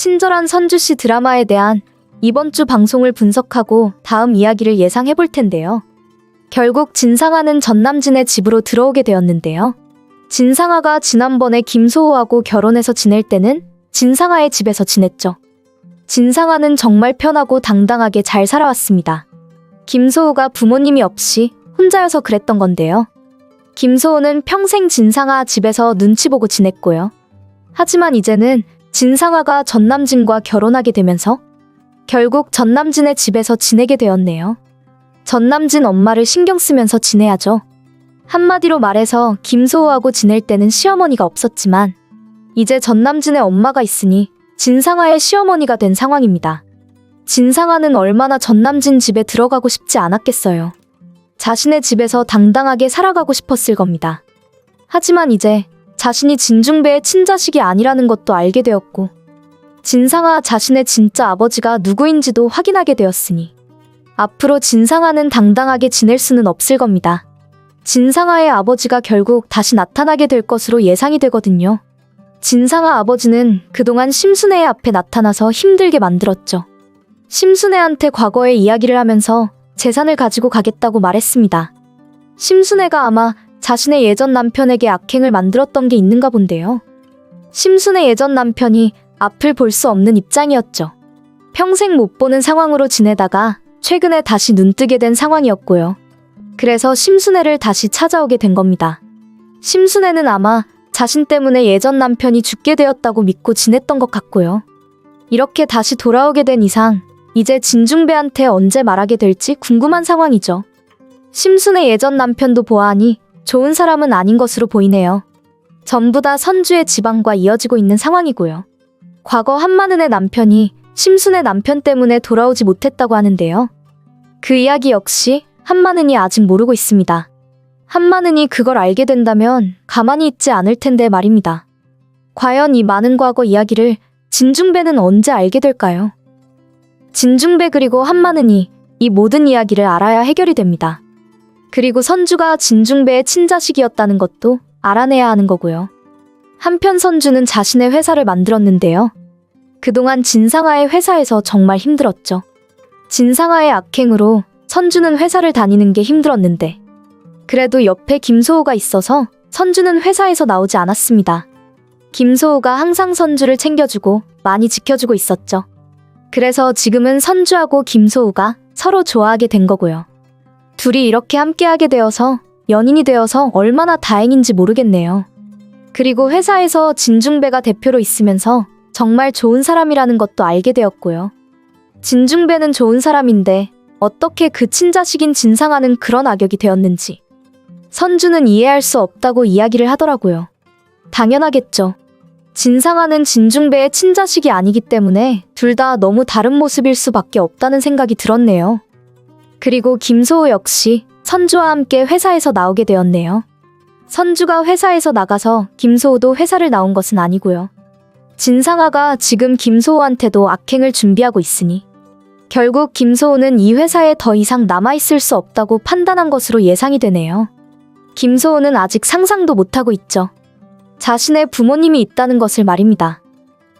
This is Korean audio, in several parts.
친절한 선주씨 드라마에 대한 이번 주 방송을 분석하고 다음 이야기를 예상해 볼 텐데요. 결국 진상아는 전남진의 집으로 들어오게 되었는데요. 진상아가 지난번에 김소호하고 결혼해서 지낼 때는 진상아의 집에서 지냈죠. 진상아는 정말 편하고 당당하게 잘 살아왔습니다. 김소호가 부모님이 없이 혼자여서 그랬던 건데요. 김소호는 평생 진상아 집에서 눈치 보고 지냈고요. 하지만 이제는 진상아가 전남진과 결혼하게 되면서 결국 전남진의 집에서 지내게 되었네요. 전남진 엄마를 신경 쓰면서 지내야죠. 한마디로 말해서 김소호하고 지낼 때는 시어머니가 없었지만 이제 전남진의 엄마가 있으니 진상아의 시어머니가 된 상황입니다. 진상아는 얼마나 전남진 집에 들어가고 싶지 않았겠어요. 자신의 집에서 당당하게 살아가고 싶었을 겁니다. 하지만 이제 자신이 진중배의 친자식이 아니라는 것도 알게 되었고 진상아 자신의 진짜 아버지가 누구인지도 확인하게 되었으니 앞으로 진상아는 당당하게 지낼 수는 없을 겁니다. 진상아의 아버지가 결국 다시 나타나게 될 것으로 예상이 되거든요. 진상아 아버지는 그동안 심순애의 앞에 나타나서 힘들게 만들었죠. 심순애한테 과거의 이야기를 하면서 재산을 가지고 가겠다고 말했습니다. 심순애가 아마 자신의 예전 남편에게 악행을 만들었던 게 있는가 본데요. 심순애 예전 남편이 앞을 볼 수 없는 입장이었죠. 평생 못 보는 상황으로 지내다가 최근에 다시 눈뜨게 된 상황이었고요. 그래서 심순애를 다시 찾아오게 된 겁니다. 심순애는 아마 자신 때문에 예전 남편이 죽게 되었다고 믿고 지냈던 것 같고요. 이렇게 다시 돌아오게 된 이상 이제 진중배한테 언제 말하게 될지 궁금한 상황이죠. 심순애 예전 남편도 보아하니 좋은 사람은 아닌 것으로 보이네요. 전부 다 선주의 집안과 이어지고 있는 상황이고요. 과거 한마는의 남편이 심순애 남편 때문에 돌아오지 못했다고 하는데요. 그 이야기 역시 한마는이 아직 모르고 있습니다. 한마는이 그걸 알게 된다면 가만히 있지 않을 텐데 말입니다. 과연 이 많은 과거 이야기를 진중배는 언제 알게 될까요? 진중배 그리고 한마는이 이 모든 이야기를 알아야 해결이 됩니다. 그리고 선주가 진중배의 친자식이었다는 것도 알아내야 하는 거고요. 한편 선주는 자신의 회사를 만들었는데요. 그동안 진상아의 회사에서 정말 힘들었죠. 진상아의 악행으로 선주는 회사를 다니는 게 힘들었는데 그래도 옆에 김소호가 있어서 선주는 회사에서 나오지 않았습니다. 김소호가 항상 선주를 챙겨주고 많이 지켜주고 있었죠. 그래서 지금은 선주하고 김소호가 서로 좋아하게 된 거고요. 둘이 이렇게 함께하게 되어서 연인이 되어서 얼마나 다행인지 모르겠네요. 그리고 회사에서 진중배가 대표로 있으면서 정말 좋은 사람이라는 것도 알게 되었고요. 진중배는 좋은 사람인데 어떻게 그 친자식인 진상아는 그런 악역이 되었는지 선주는 이해할 수 없다고 이야기를 하더라고요. 당연하겠죠. 진상아는 진중배의 친자식이 아니기 때문에 둘 다 너무 다른 모습일 수밖에 없다는 생각이 들었네요. 그리고 김소호 역시 선주와 함께 회사에서 나오게 되었네요. 선주가 회사에서 나가서 김소호도 회사를 나온 것은 아니고요. 진상아가 지금 김소호한테도 악행을 준비하고 있으니 결국 김소호는 이 회사에 더 이상 남아있을 수 없다고 판단한 것으로 예상이 되네요. 김소호는 아직 상상도 못하고 있죠. 자신의 부모님이 있다는 것을 말입니다.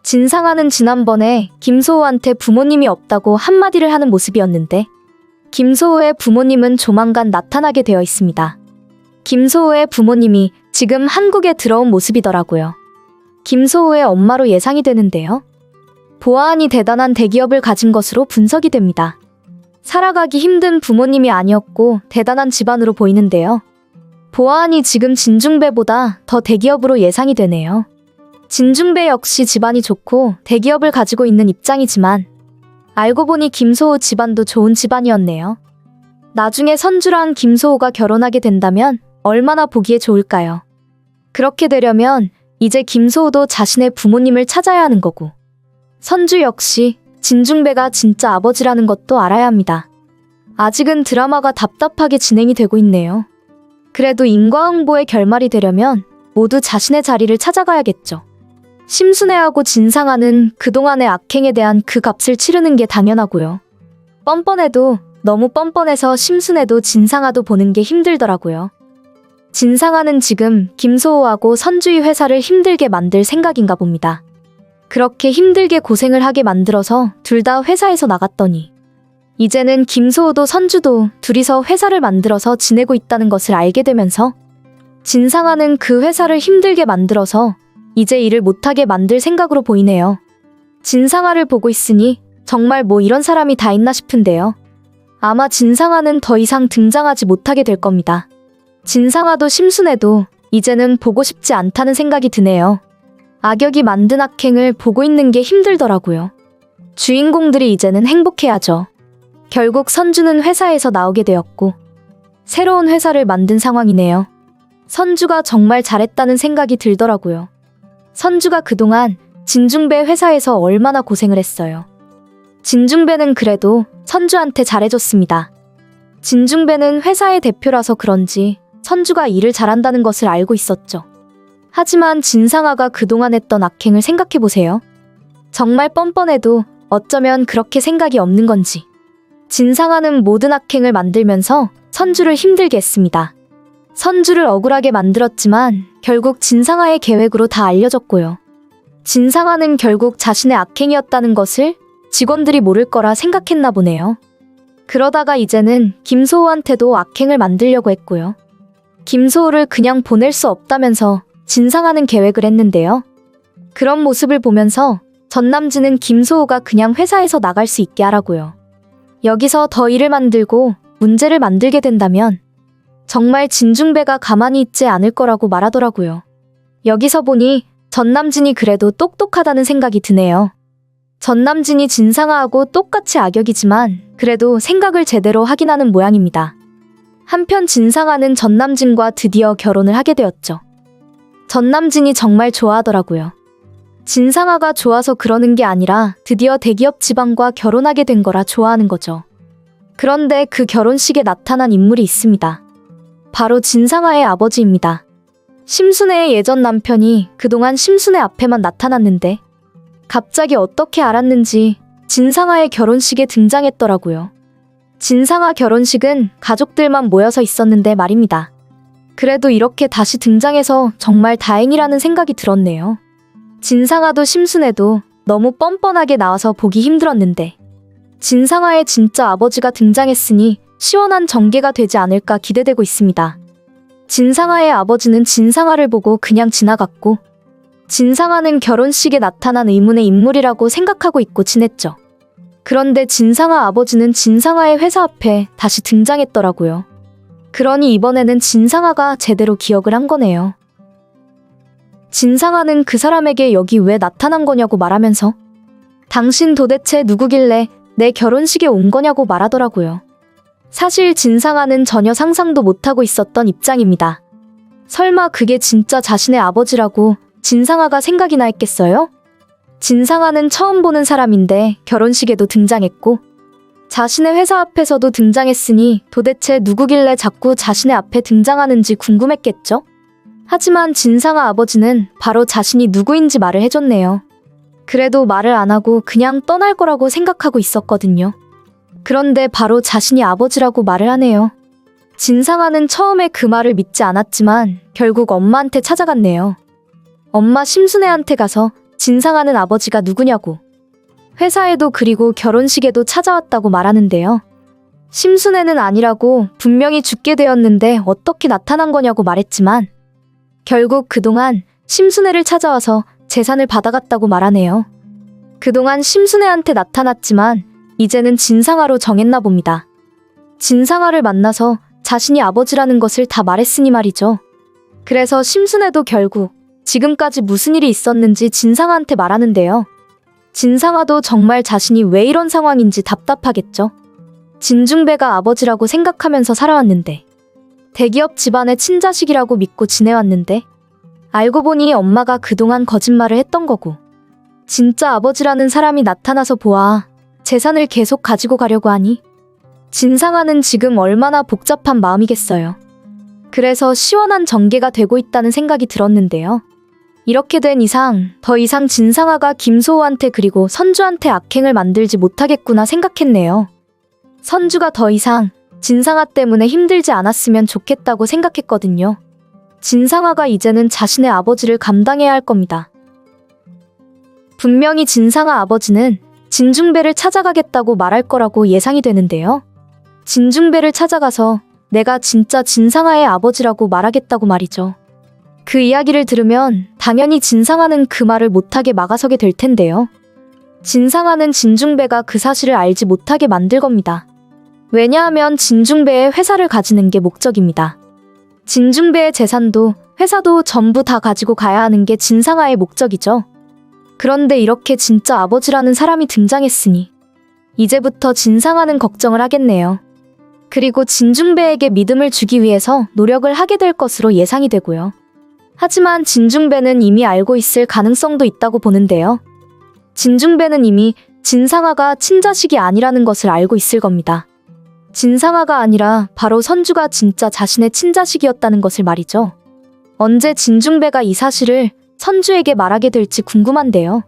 진상아는 지난번에 김소호한테 부모님이 없다고 한마디를 하는 모습이었는데 김소호의 부모님은 조만간 나타나게 되어 있습니다. 김소호의 부모님이 지금 한국에 들어온 모습이더라고요. 김소호의 엄마로 예상이 되는데요. 보아하니 대단한 대기업을 가진 것으로 분석이 됩니다. 살아가기 힘든 부모님이 아니었고 대단한 집안으로 보이는데요. 보아하니 지금 진중배보다 더 대기업으로 예상이 되네요. 진중배 역시 집안이 좋고 대기업을 가지고 있는 입장이지만 알고 보니 김소호 집안도 좋은 집안이었네요. 나중에 선주랑 김소호가 결혼하게 된다면 얼마나 보기에 좋을까요? 그렇게 되려면 이제 김소호도 자신의 부모님을 찾아야 하는 거고 선주 역시 진중배가 진짜 아버지라는 것도 알아야 합니다. 아직은 드라마가 답답하게 진행이 되고 있네요. 그래도 인과응보의 결말이 되려면 모두 자신의 자리를 찾아가야겠죠. 심순애하고 진상아는 그동안의 악행에 대한 그 값을 치르는 게 당연하고요. 뻔뻔해도 너무 뻔뻔해서 심순애도 진상아도 보는 게 힘들더라고요. 진상아는 지금 김소호하고 선주의 회사를 힘들게 만들 생각인가 봅니다. 그렇게 힘들게 고생을 하게 만들어서 둘 다 회사에서 나갔더니 이제는 김소호도 선주도 둘이서 회사를 만들어서 지내고 있다는 것을 알게 되면서 진상아는 그 회사를 힘들게 만들어서 이제 일을 못하게 만들 생각으로 보이네요. 진상아를 보고 있으니 정말 뭐 이런 사람이 다 있나 싶은데요. 아마 진상아는 더 이상 등장하지 못하게 될 겁니다. 진상아도 심순애도 이제는 보고 싶지 않다는 생각이 드네요. 악역이 만든 악행을 보고 있는 게 힘들더라고요. 주인공들이 이제는 행복해야죠. 결국 선주는 회사에서 나오게 되었고 새로운 회사를 만든 상황이네요. 선주가 정말 잘했다는 생각이 들더라고요. 선주가 그동안 진중배 회사에서 얼마나 고생을 했어요. 진중배는 그래도 선주한테 잘해줬습니다. 진중배는 회사의 대표라서 그런지 선주가 일을 잘한다는 것을 알고 있었죠. 하지만 진상아가 그동안 했던 악행을 생각해보세요. 정말 뻔뻔해도 어쩌면 그렇게 생각이 없는 건지. 진상아는 모든 악행을 만들면서 선주를 힘들게 했습니다. 선주를 억울하게 만들었지만 결국 진상아의 계획으로 다 알려졌고요. 진상아는 결국 자신의 악행이었다는 것을 직원들이 모를 거라 생각했나 보네요. 그러다가 이제는 김소호한테도 악행을 만들려고 했고요. 김소호를 그냥 보낼 수 없다면서 진상아는 계획을 했는데요. 그런 모습을 보면서 전남진은 김소호가 그냥 회사에서 나갈 수 있게 하라고요. 여기서 더 일을 만들고 문제를 만들게 된다면 정말 진중배가 가만히 있지 않을 거라고 말하더라고요. 여기서 보니 전남진이 그래도 똑똑하다는 생각이 드네요. 전남진이 진상아하고 똑같이 악역이지만 그래도 생각을 제대로 하긴 하는 모양입니다. 한편 진상아는 전남진과 드디어 결혼을 하게 되었죠. 전남진이 정말 좋아하더라고요. 진상아가 좋아서 그러는 게 아니라 드디어 대기업 지방과 결혼하게 된 거라 좋아하는 거죠. 그런데 그 결혼식에 나타난 인물이 있습니다. 바로 진상아의 아버지입니다. 심순애의 예전 남편이 그동안 심순애 앞에만 나타났는데 갑자기 어떻게 알았는지 진상아의 결혼식에 등장했더라고요. 진상아 결혼식은 가족들만 모여서 있었는데 말입니다. 그래도 이렇게 다시 등장해서 정말 다행이라는 생각이 들었네요. 진상아도 심순애도 너무 뻔뻔하게 나와서 보기 힘들었는데 진상아의 진짜 아버지가 등장했으니 시원한 전개가 되지 않을까 기대되고 있습니다. 진상아의 아버지는 진상아를 보고 그냥 지나갔고 진상아는 결혼식에 나타난 의문의 인물이라고 생각하고 있고 지냈죠. 그런데 진상아 아버지는 진상아의 회사 앞에 다시 등장했더라고요. 그러니 이번에는 진상아가 제대로 기억을 한 거네요. 진상아는 그 사람에게 여기 왜 나타난 거냐고 말하면서 당신 도대체 누구길래 내 결혼식에 온 거냐고 말하더라고요. 사실 진상아는 전혀 상상도 못하고 있었던 입장입니다. 설마 그게 진짜 자신의 아버지라고 진상아가 생각이나 했겠어요? 진상아는 처음 보는 사람인데 결혼식에도 등장했고 자신의 회사 앞에서도 등장했으니 도대체 누구길래 자꾸 자신의 앞에 등장하는지 궁금했겠죠? 하지만 진상아 아버지는 바로 자신이 누구인지 말을 해줬네요. 그래도 말을 안 하고 그냥 떠날 거라고 생각하고 있었거든요. 그런데 바로 자신이 아버지라고 말을 하네요. 진상아는 처음에 그 말을 믿지 않았지만 결국 엄마한테 찾아갔네요. 엄마 심순애한테 가서 진상아는 아버지가 누구냐고. 회사에도 그리고 결혼식에도 찾아왔다고 말하는데요. 심순애는 아니라고 분명히 죽게 되었는데 어떻게 나타난 거냐고 말했지만 결국 그동안 심순애를 찾아와서 재산을 받아갔다고 말하네요. 그동안 심순애한테 나타났지만 이제는 진상아로 정했나 봅니다. 진상아를 만나서 자신이 아버지라는 것을 다 말했으니 말이죠. 그래서 심순애도 결국 지금까지 무슨 일이 있었는지 진상아한테 말하는데요. 진상아도 정말 자신이 왜 이런 상황인지 답답하겠죠. 진중배가 아버지라고 생각하면서 살아왔는데 대기업 집안의 친자식이라고 믿고 지내왔는데 알고 보니 엄마가 그동안 거짓말을 했던 거고 진짜 아버지라는 사람이 나타나서 보아 재산을 계속 가지고 가려고 하니 진상아는 지금 얼마나 복잡한 마음이겠어요. 그래서 시원한 전개가 되고 있다는 생각이 들었는데요. 이렇게 된 이상 더 이상 진상아가 김소호한테 그리고 선주한테 악행을 만들지 못하겠구나 생각했네요. 선주가 더 이상 진상아 때문에 힘들지 않았으면 좋겠다고 생각했거든요. 진상아가 이제는 자신의 아버지를 감당해야 할 겁니다. 분명히 진상아 아버지는 진중배를 찾아가겠다고 말할 거라고 예상이 되는데요. 진중배를 찾아가서 내가 진짜 진상아의 아버지라고 말하겠다고 말이죠. 그 이야기를 들으면 당연히 진상아는 그 말을 못하게 막아서게 될 텐데요. 진상아는 진중배가 그 사실을 알지 못하게 만들 겁니다. 왜냐하면 진중배의 회사를 가지는 게 목적입니다. 진중배의 재산도 회사도 전부 다 가지고 가야 하는 게 진상아의 목적이죠. 그런데 이렇게 진짜 아버지라는 사람이 등장했으니 이제부터 진상아는 걱정을 하겠네요. 그리고 진중배에게 믿음을 주기 위해서 노력을 하게 될 것으로 예상이 되고요. 하지만 진중배는 이미 알고 있을 가능성도 있다고 보는데요. 진중배는 이미 진상아가 친자식이 아니라는 것을 알고 있을 겁니다. 진상아가 아니라 바로 선주가 진짜 자신의 친자식이었다는 것을 말이죠. 언제 진중배가 이 사실을 선주에게 말하게 될지 궁금한데요.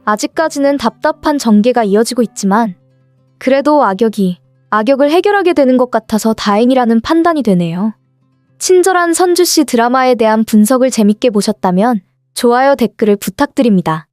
아직까지는 답답한 전개가 이어지고 있지만 그래도 악역을 해결하게 되는 것 같아서 다행이라는 판단이 되네요. 친절한 선주씨 드라마에 대한 분석을 재밌게 보셨다면 좋아요, 댓글을 부탁드립니다.